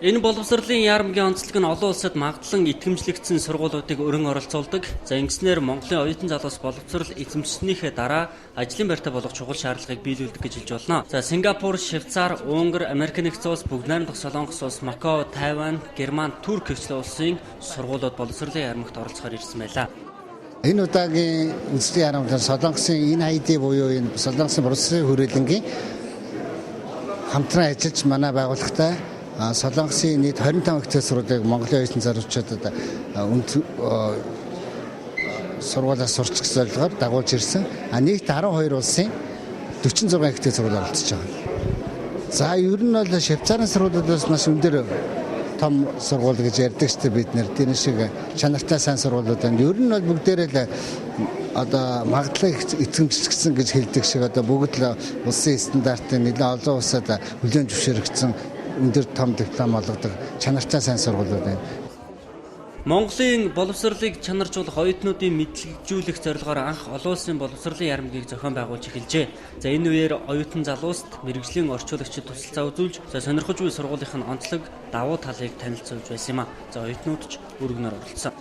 Энэ боловсролын яармгийн онцлог нь олон улсад магадлан итгэмжлэгдсэн сургуулиудыг өрн оролцуулдаг. За ингэснээр Монголын оюутан залуус боловсрол эзэмшснийхээ дараа ажлын байртаа болох чухал шаардлагыг биелүүлдэг гэж хэлж болно. За Сингапур, Швейцар, Унгар, Америк нэгдсэн улс, Бүгд найрамдах Солонгос улс, Макао, Тайвань, Герман, Турк хэвчлэн улсын сургуулиуд боловсролын яармагт оролцохоор ирсэн байлаа. Энэ удаагийн үндэсний яармагт Солонгосын энэ ID буюу энэ Солонгосын боловсролын хүрээлэнгийн хамтран ажиллаж манай байгууллагатай Солонгосын нийт 25 ихтэй сургуулийг Монголын оюутан залуучуудад сургуулиас сурч гэсэн зорилгоор дагуулж ирсэн. Нийт 12 улсын 46 ихтэй сургууль оролцож байгаа. За ер нь бол Швейцарын сургуулиудаас маш өндөр том сургууль гэж ярьдаг ч бид нэр тийм шиг чанартай сайн сургуулиуд байна. Ер нь бол бүгдээрээ л одоо магадлал эзэмшигдсэн гэж хэлдэг шиг одоо бүгд л улсын стандартын нэлээд олон улсад хүлээн зөвшөөрөгдсөн өндөр том диплом олгодог чанартай сайн сургуулиуд байна. Монголын боловсролыг чанаржуулах оюутнуудын мэдлэгжүүлэх зорилгоор анх олон улсын боловсролын яармгийг зохион байгуулж эхэлжээ. За энэ үеэр оюутан залууст мэрэгжлийн орчуулагчид тусалцаа үзүүлж, сонирхож буй сургуулийнх нь онцлог давуу талыг танилцуулж байсан юм а. За оюутнууд ч өргөнөөр оролцсон.